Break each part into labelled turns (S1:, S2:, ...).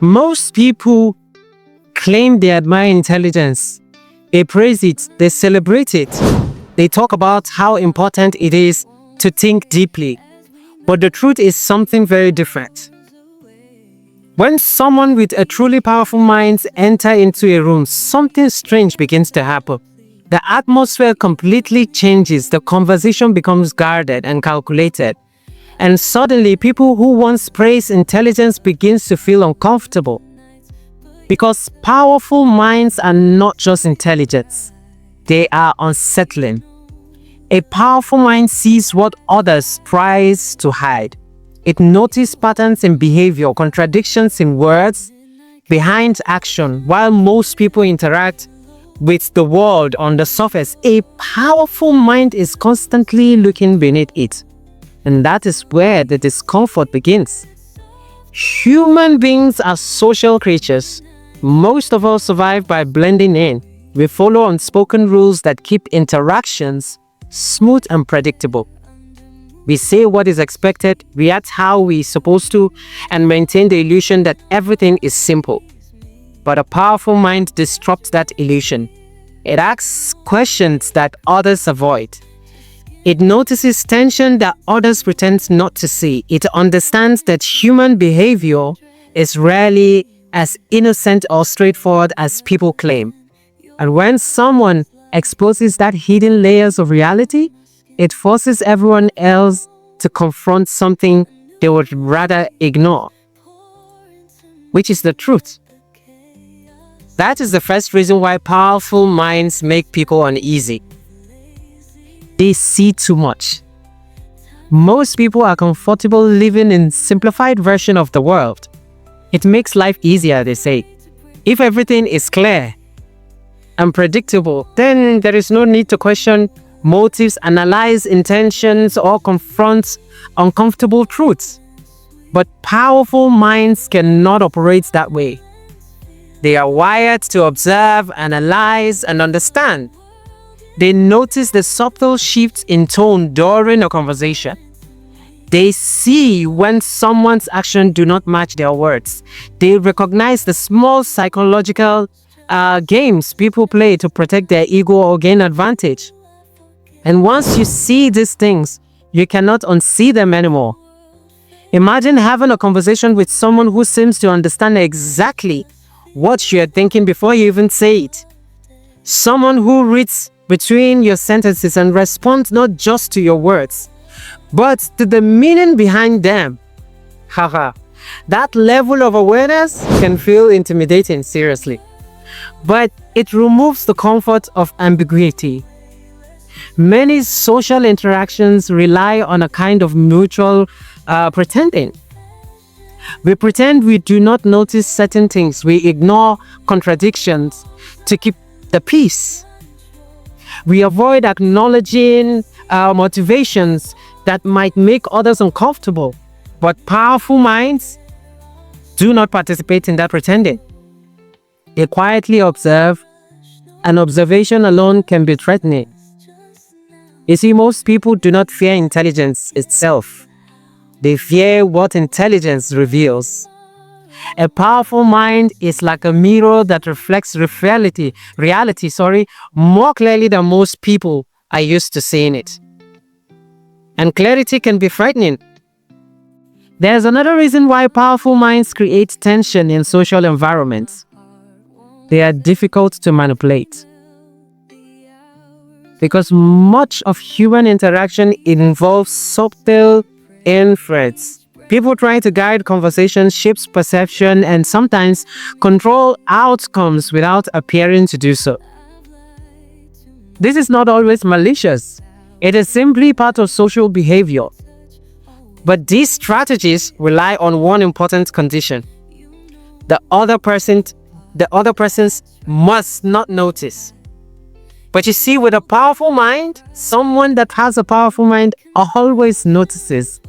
S1: Most people claim they admire intelligence. They praise it, they celebrate it. They talk about how important it is to think deeply. But the truth is something very different. When someone with a truly powerful mind enters into a room, something strange begins to happen. The atmosphere completely changes, the conversation becomes guarded and calculated. And suddenly, people who once praised intelligence begins to feel uncomfortable. Because powerful minds are not just intelligence, they are unsettling. A powerful mind sees what others tries to hide. It notices patterns in behavior, contradictions in words, behind action. While most people interact with the world on the surface, a powerful mind is constantly looking beneath it. And that is where the discomfort begins. Human beings are social creatures. Most of us survive by blending in. We follow unspoken rules that keep interactions smooth and predictable. We say what is expected, react how we're supposed to, and maintain the illusion that everything is simple. But a powerful mind disrupts that illusion. It asks questions that others avoid. It notices tension that others pretend not to see. It understands that human behavior is rarely as innocent or straightforward as people claim. And when someone exposes that hidden layers of reality, it forces everyone else to confront something they would rather ignore, which is the truth. That is the first reason why powerful minds make people uneasy. They see too much. Most people are comfortable living in simplified version of the world. It makes life easier, they say. If everything is clear and predictable, then there is no need to question motives, analyze intentions, or confront uncomfortable truths. But powerful minds cannot operate that way. They are wired to observe, analyze, and understand. They notice the subtle shifts in tone during a conversation. They see when someone's actions do not match their words. They recognize the small psychological games people play to protect their ego or gain advantage. And once you see these things, you cannot unsee them anymore. Imagine having a conversation with someone who seems to understand exactly what you're thinking before you even say it. Someone who reads between your sentences and responds not just to your words, but to the meaning behind them. Haha. That level of awareness can feel intimidating, seriously. But it removes the comfort of ambiguity. Many social interactions rely on a kind of mutual pretending. We pretend we do not notice certain things. We ignore contradictions to keep the peace. We avoid acknowledging motivations that might make others uncomfortable. But powerful minds do not participate in that pretending. They quietly observe, and observation alone can be threatening. You see, most people do not fear intelligence itself. They fear what intelligence reveals. A powerful mind is like a mirror that reflects reality, more clearly than most people are used to seeing it. And clarity can be frightening. There's another reason why powerful minds create tension in social environments. They are difficult to manipulate. Because much of human interaction involves subtle influence. People try to guide conversation, shape perception, and sometimes control outcomes without appearing to do so. This is not always malicious. It is simply part of social behavior. But these strategies rely on one important condition. The other persons must not notice. But you see, with a powerful mind, someone that has a powerful mind always notices.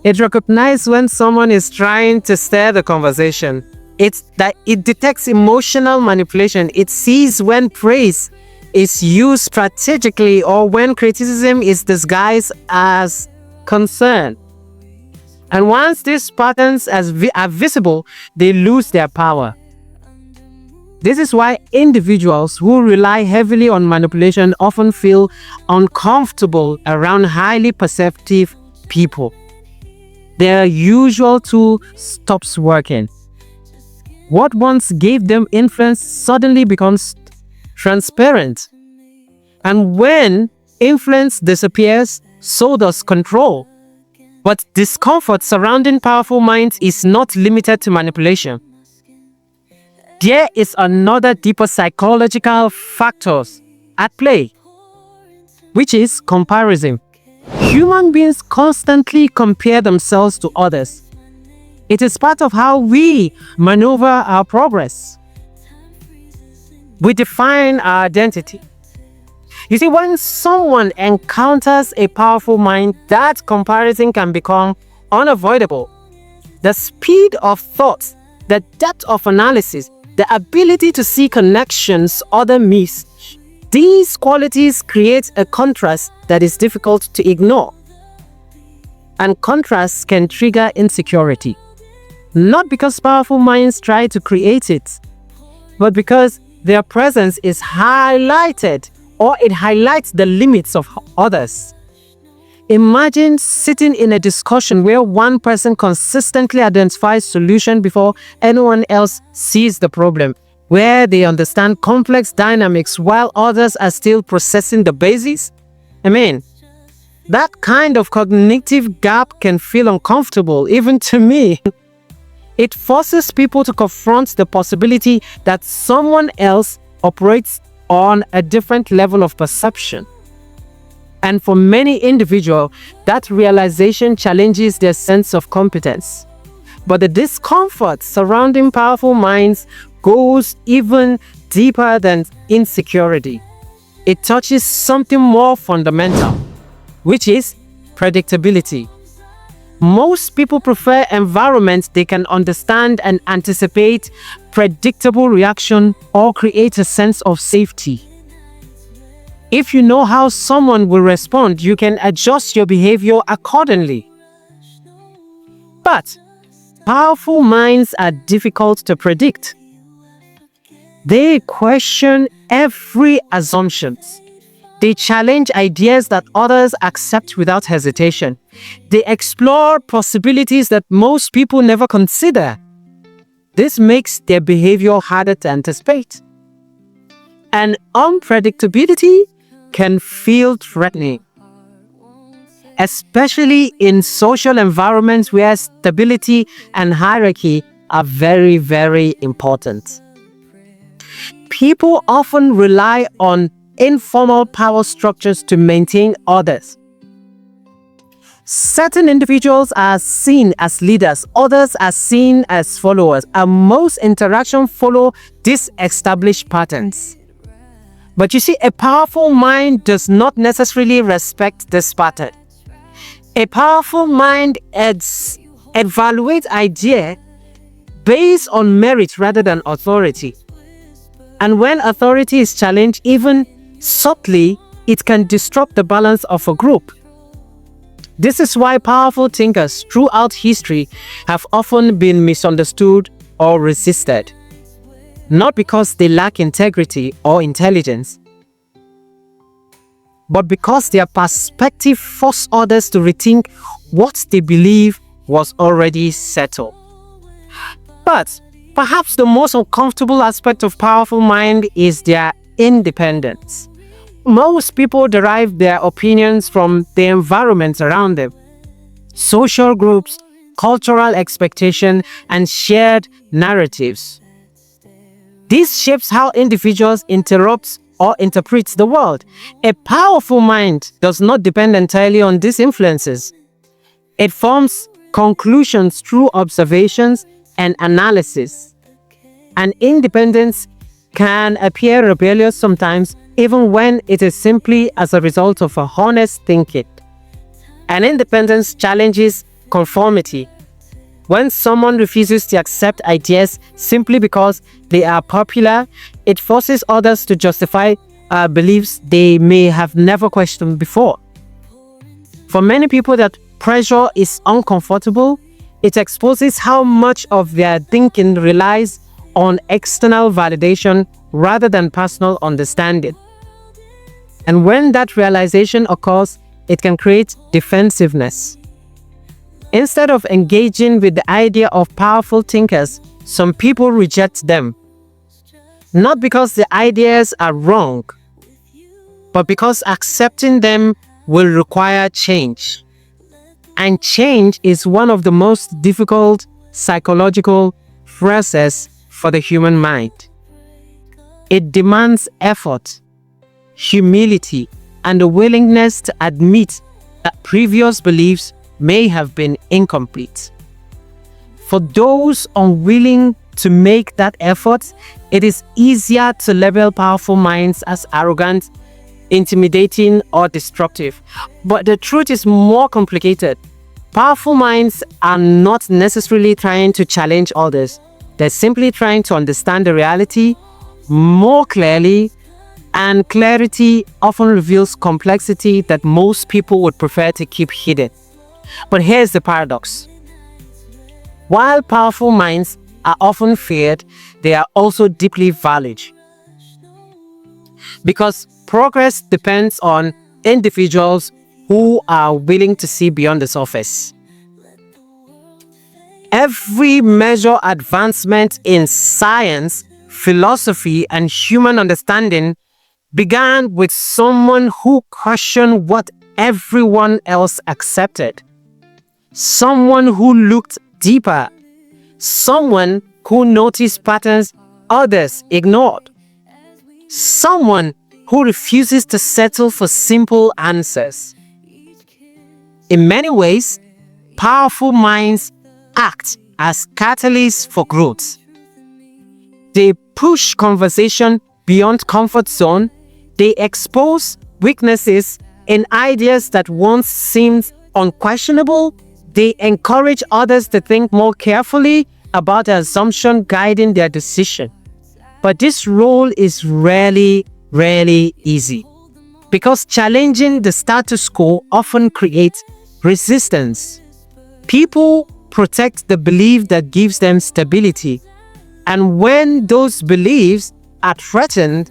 S1: It recognizes when someone is trying to steer the conversation. It detects emotional manipulation. It sees when praise is used strategically or when criticism is disguised as concern. And once these patterns are visible, they lose their power. This is why individuals who rely heavily on manipulation often feel uncomfortable around highly perceptive people. Their usual tool stops working. What once gave them influence suddenly becomes transparent. And when influence disappears, so does control. But discomfort surrounding powerful minds is not limited to manipulation. There is another deeper psychological factors at play, which is comparison. Human beings constantly compare themselves to others. It is part of how we maneuver our progress. We define our identity. You see, when someone encounters a powerful mind, that comparison can become unavoidable. The speed of thought, the depth of analysis, the ability to see connections others miss, these qualities create a contrast that is difficult to ignore. And contrast can trigger insecurity. Not because powerful minds try to create it, but because their presence is highlighted, or it highlights the limits of others. Imagine sitting in a discussion where one person consistently identifies solution before anyone else sees the problem, where they understand complex dynamics while others are still processing the basics. That kind of cognitive gap can feel uncomfortable, even to me. It forces people to confront the possibility that someone else operates on a different level of perception. And for many individuals, that realization challenges their sense of competence. But the discomfort surrounding powerful minds goes even deeper than insecurity. It touches something more fundamental, which is predictability. Most people prefer environments they can understand and anticipate predictable reaction or create a sense of safety. If you know how someone will respond, you can adjust your behavior accordingly. But powerful minds are difficult to predict. They question every assumption. They challenge ideas that others accept without hesitation. They explore possibilities that most people never consider. This makes their behavior harder to anticipate. And unpredictability can feel threatening, especially in social environments where stability and hierarchy are very, very important. People often rely on informal power structures to maintain others. Certain individuals are seen as leaders, others are seen as followers, and most interactions follow these established patterns. But you see, a powerful mind does not necessarily respect this pattern. A powerful mind evaluates ideas based on merit rather than authority. And when authority is challenged, even subtly, it can disrupt the balance of a group. This is why powerful thinkers throughout history have often been misunderstood or resisted. Not because they lack integrity or intelligence, but because their perspective forced others to rethink what they believe was already settled. But perhaps the most uncomfortable aspect of powerful mind is their independence. Most people derive their opinions from the environment around them. Social groups, cultural expectation, and shared narratives. This shapes how individuals interrupt or interpret the world. A powerful mind does not depend entirely on these influences. It forms conclusions through observations and analysis. And independence can appear rebellious sometimes, even when it is simply as a result of a honest thinking. And independence challenges conformity. When someone refuses to accept ideas simply because they are popular, it forces others to justify beliefs they may have never questioned before. For many people, that pressure is uncomfortable It exposes how much of their thinking relies on external validation rather than personal understanding. And when that realization occurs, it can create defensiveness. Instead of engaging with the idea of powerful thinkers, some people reject them. Not because the ideas are wrong, but because accepting them will require change. And change is one of the most difficult psychological processes for the human mind. It demands effort, humility, and a willingness to admit that previous beliefs may have been incomplete. For those unwilling to make that effort, it is easier to label powerful minds as arrogant, intimidating, or destructive. But the truth is more complicated. Powerful minds are not necessarily trying to challenge others. They're simply trying to understand the reality more clearly, and clarity often reveals complexity that most people would prefer to keep hidden. But here's the paradox. While powerful minds are often feared, they are also deeply valued. Because progress depends on individuals who are willing to see beyond the surface. Every major advancement in science, philosophy, and human understanding began with someone who questioned what everyone else accepted. Someone who looked deeper. Someone who noticed patterns others ignored. Someone who refuses to settle for simple answers. In many ways, powerful minds act as catalysts for growth. They push conversation beyond comfort zone. They expose weaknesses in ideas that once seemed unquestionable. They encourage others to think more carefully about the assumption guiding their decision. But this role is rarely easy, because challenging the status quo often creates resistance. People protect the belief that gives them stability, and when those beliefs are threatened,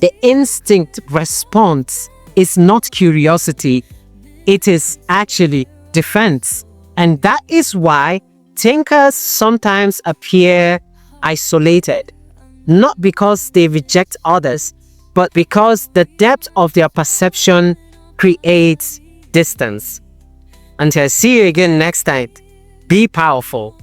S1: the instinct response is not curiosity, it is actually defense. And that is why thinkers sometimes appear isolated, not because they reject others, but because the depth of their perception creates distance. Until I see you again next time, be powerful.